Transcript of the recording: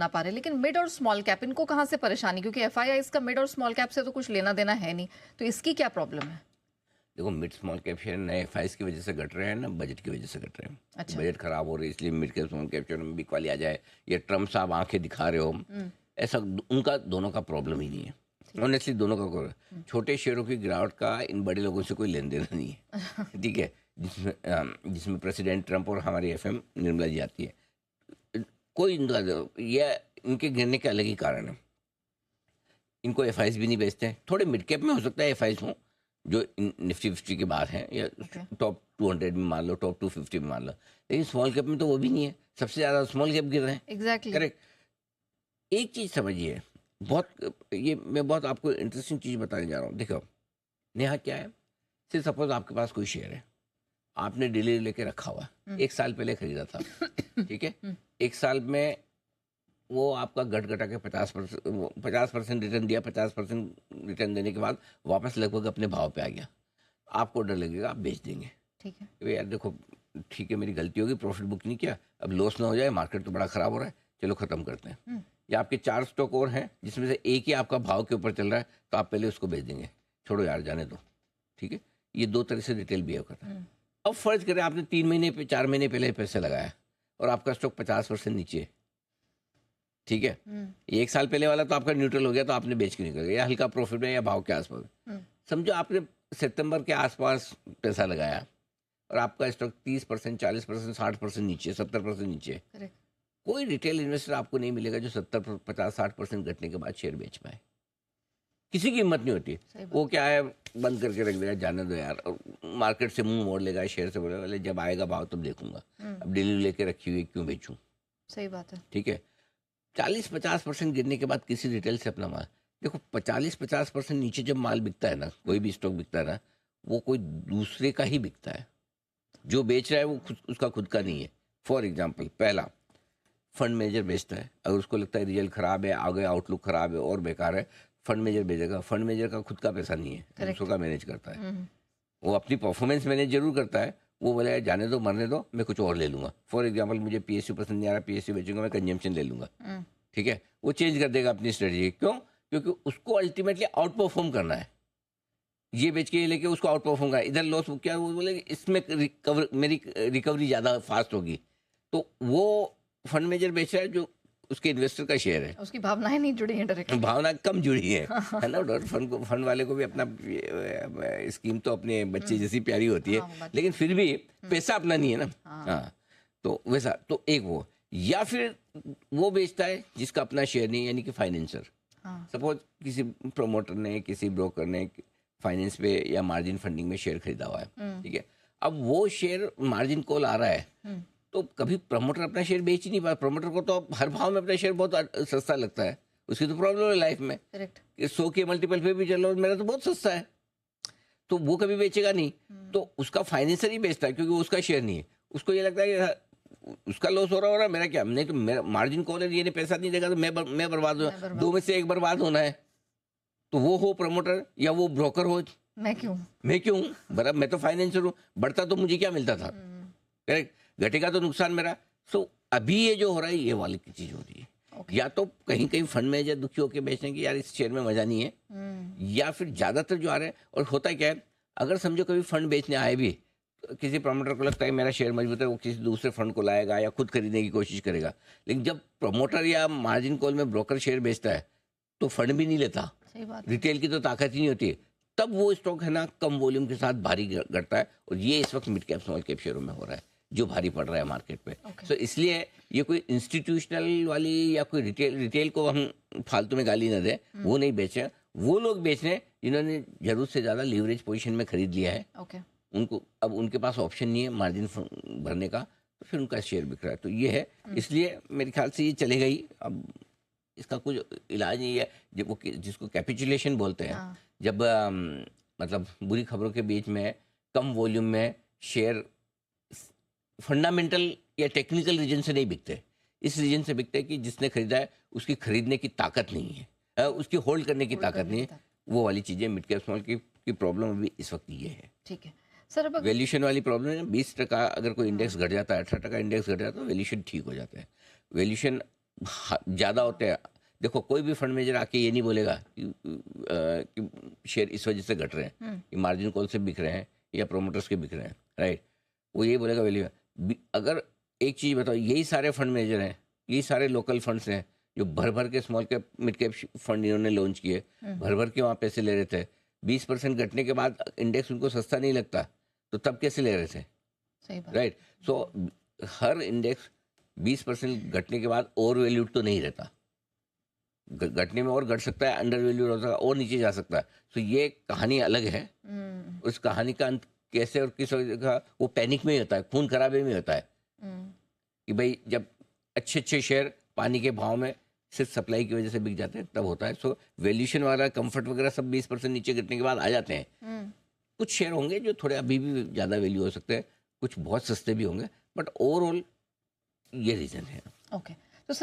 बना पा रहे, लेकिन मिड और स्मॉल कैप इनको कहाँ से परेशानी, क्योंकि एफआईआई का मिड और स्मॉल कैप से तो कुछ लेना देना है नहीं, तो इसकी क्या प्रॉब्लम है? देखो, मिड स्मॉल कैप शेयर न एफआईआई की वजह से घट रहे हैं ना बजट की वजह से घट रहे हैं। अच्छा। बजट खराब हो रही है इसलिए mid cap small cap share में बिकवाली आ जाए, या ट्रम्प साहब आंखें दिखा रहे हो, ऐसा उनका दोनों का प्रॉब्लम ही नहीं है। ऑनेस्टली दोनों का छोटे शेयरों की गिरावट का इन बड़े लोगों से कोई लेन देन नहीं है। ठीक है, जिसमें प्रेसिडेंट ट्रंप और हमारी एफएम निर्मला जी आती है, कोई इनका ये इनके गिरने के अलग ही कारण है। इनको एफआईज भी नहीं बेचते हैं। थोड़े मिड कैप में हो सकता है एफआईज हों जो निफ्टी फिफ्टी के बाहर हैं, या टॉप 200 में मान लो, टॉप 250 में मान लो, लेकिन स्मॉल कैप में तो वो भी नहीं है। सबसे ज़्यादा स्मॉल कैप गिर रहे हैं। एग्जैक्टली। करेक्ट। एक चीज़ समझिए, मैं बहुत आपको इंटरेस्टिंग चीज़ बताने जा रहा हूँ। देखो नेहा, क्या है, सिर्फ सपोज आपके पास कोई शेयर है, आपने डिलीवरी लेके रखा हुआ, 1 साल पहले खरीदा था, ठीक है, 1 साल में वो आपका घट घटा के 50% रिटर्न दिया, 50% रिटर्न देने के बाद वापस लगभग अपने भाव पे आ गया। आपको डर लगेगा, आप बेच देंगे। ठीक है, तो यार देखो, ठीक है, मेरी गलती होगी, प्रॉफिट बुक नहीं किया, अब लॉस ना हो जाए, मार्केट तो बड़ा ख़राब हो रहा है, चलो ख़त्म करते हैं। या आपके 4 स्टॉक और हैं जिसमें से एक ही आपका भाव के ऊपर चल रहा है, तो आप पहले उसको बेच देंगे, छोड़ो यार जाने दो। ठीक है, ये 2 तरह से रिटेल बिहेव करता है। अब फर्ज करें आपने 3 महीने पे 4 महीने पहले पैसे लगाया और आपका स्टॉक 50% नीचे है। ठीक है, ये 1 साल पहले वाला तो आपका न्यूट्रल हो गया, तो आपने बेच के निकल गया, या हल्का प्रॉफिट में या भाव के आसपास। समझो आपने सितंबर के आसपास पैसा लगाया और आपका स्टॉक 30%, 40%, 60% नीचे, 70% नीचे। कोई रिटेल इन्वेस्टर आपको नहीं मिलेगा जो 70, 50, 60% घटने के बाद शेयर बेच पाए। किसी की हिम्मत नहीं होती। वो क्या है, बंद करके रख देगा, जाने दो यार, और मार्केट से मुंह मोड़ लेगा, शेयर से बोलेगा जब आएगा भाव तब देखूंगा, अब डिलीवरी लेके रखी हुई क्यों बेचूं। सही बात है। ठीक है, 40-50% गिरने के बाद किसी रिटेल से अपना माल, देखो 40-50% नीचे जब माल बिकता है ना, कोई भी स्टॉक बिकता है ना, वो कोई दूसरे का ही बिकता है। जो बेच रहा है वो उसका खुद का नहीं है। फॉर एग्जाम्पल, पहला फंड मैनेजर बेचता है, अगर उसको लगता है रिजल्ट खराब है, आगे आउटलुक खराब है और बेकार है, फंड मैनेजर बेचेगा। फंड मैनेजर का खुद का पैसा नहीं है, दूसरों का मैनेज करता है। वो अपनी परफॉर्मेंस मैनेज जरूर करता है, वो बोले जाने दो, मरने दो, मैं कुछ और ले लूंगा। फॉर एग्जांपल, मुझे पीएसयू पसंद नहीं आ रहा, पीएसयू बेचूंगा, मैं कंजम्पशन ले लूंगा। ठीक है, वो चेंज कर देगा अपनी स्ट्रेटजी। क्यों? क्योंकि उसको अल्टीमेटली आउट परफॉर्म करना है। ये बेच के ये लेके उसको आउट परफॉर्म करना है। इधर लॉस क्या, वो बोले इसमें मेरी रिकवरी ज़्यादा फास्ट होगी, तो वो फंड मैनेजर बेच रहा है जो उसके इन्वेस्टर का शेयर है, उसकी भावनाएं नहीं जुड़ी हैं डायरेक्ट, भावना कम जुड़ी है है ना। और फंड वाले को भी अपना स्कीम तो अपने बच्चे जैसी प्यारी होती है, लेकिन फिर भी पैसा अपना नहीं है ना। हाँ, तो वैसा तो एक वो, या फिर वो बेचता है जिसका अपना शेयर नहीं, यानी कि फाइनेंसर। सपोज किसी प्रमोटर ने, किसी ब्रोकर ने फाइनेंस पे या मार्जिन फंडिंग में शेयर खरीदा हुआ है। ठीक है, अब वो शेयर मार्जिन कॉल आ रहा है, तो कभी प्रमोटर अपना शेयर बेच ही नहीं पाता। प्रमोटर को तो हर भाव में अपना शेयर बहुत सस्ता लगता है, उसकी तो प्रॉब्लम है लाइफ में। करेक्ट, 100 के मल्टीपल पे भी चल रहा है, मेरा तो बहुत सस्ता है, तो वो कभी बेचेगा नहीं। तो उसका फाइनेंसर ही बेचता है, क्योंकि उसका शेयर नहीं है। उसको ये लगता है कि उसका लॉस हो रहा है, मेरा क्या, नहीं तो मेरा मार्जिन कॉल है, ये पैसा नहीं देगा तो मैं बर्बाद हो, 2 में से 1 बर्बाद होना है। तो वो हो प्रमोटर या वो ब्रोकर हो, मैं क्यों बराबर, मैं तो फाइनेंसर हूँ, बढ़ता तो मुझे क्या मिलता था। करेक्ट, घटेगा तो नुकसान मेरा। सो अभी ये जो हो रहा है, ये वाली की चीज हो रही है। या तो कहीं कहीं फंड मैनेजर दुखी होकर बेचने की, यार इस शेयर में मजा नहीं है, या फिर ज्यादातर जो आ रहे हैं। और होता क्या है, अगर समझो कभी फंड बेचने आए भी, तो किसी प्रमोटर को लगता है मेरा शेयर मजबूत है, वो किसी दूसरे फंड को लाएगा या खुद खरीदने की कोशिश करेगा। लेकिन जब प्रमोटर या मार्जिन कॉल में ब्रोकर शेयर बेचता है, तो फंड भी नहीं लेता, रिटेल की तो ताकत ही नहीं होती है, तब वो स्टॉक है ना कम वॉल्यूम के साथ भारी घटता है। और ये इस वक्त मिड कैप स्मॉल कैप शेयरों में हो रहा है, जो भारी पड़ रहा है मार्केट पे। सो इसलिए ये कोई इंस्टीट्यूशनल वाली या कोई रिटेल को हम फालतू में गाली ना दें, वो नहीं बेच रहे। वो लोग बेच रहे हैं जिन्होंने जरूरत से ज्यादा लीवरेज पोजीशन में खरीद लिया है। उनको अब उनके पास ऑप्शन नहीं है मार्जिन भरने का, तो फिर उनका शेयर बिक रहा है। तो ये है, इसलिए मेरे ख्याल से ये चलेगा ही। अब इसका कुछ इलाज नहीं है। जब वो जिसको कैपिचुलेशन बोलते हैं, जब मतलब बुरी खबरों के बीच में कम वॉल्यूम में शेयर फंडामेंटल या टेक्निकल रीजन से नहीं बिकते, इस रीजन से बिकते हैं कि जिसने खरीदा है उसकी खरीदने की ताकत नहीं है, उसकी होल्ड करने की ताकत नहीं है। वो वाली चीजें मिड कैप स्मॉल की प्रॉब्लम अभी इस वक्त ये है। ठीक है सर, अब वैल्यूएशन वाली प्रॉब्लम है। 20% अगर कोई इंडेक्स घट जाता है, 18% इंडेक्स घट जाता है, तो वैल्यूएशन ठीक हो जाता है। वैल्यूएशन ज़्यादा होते हैं। देखो कोई भी फंड मैनेजर आके ये नहीं बोलेगा कि शेयर इस वजह से घट रहे हैं, कि मार्जिन कॉल से बिक रहे हैं या प्रोमोटर्स के बिक रहे हैं, राइट। वो ये बोलेगा वैल्यू। अगर एक चीज़ बताओ, यही सारे फंड मैनेजर हैं, यही सारे लोकल फंड्स हैं जो भर भर के small cap mid cap fund इन्होंने लॉन्च किए, भर भर के वहाँ पैसे ले रहे थे। 20% घटने के बाद इंडेक्स उनको सस्ता नहीं लगता, तो तब कैसे ले रहे थे, सही बात। राइट। सो हर इंडेक्स 20% घटने के बाद ओवर वैल्यूड तो नहीं रहता, घटने में और घट सकता है, अंडर वैल्यूड हो सकता है, और नीचे जा सकता है। तो ये कहानी अलग है। उस कहानी का अंत कैसे और किस वजह का, वो पैनिक में ही होता है, खून खराबे में होता है कि भाई जब अच्छे अच्छे शेयर पानी के भाव में सिर्फ सप्लाई की वजह से बिक जाते हैं, तब होता है। सो वैल्यूएशन वगैरह, कंफर्ट वगैरह सब 20% नीचे गिरने के बाद आ जाते हैं। कुछ शेयर होंगे जो थोड़े अभी भी ज़्यादा वैल्यू हो सकते हैं, कुछ बहुत सस्ते भी होंगे, बट ओवरऑल ये रीज़न है। ओके।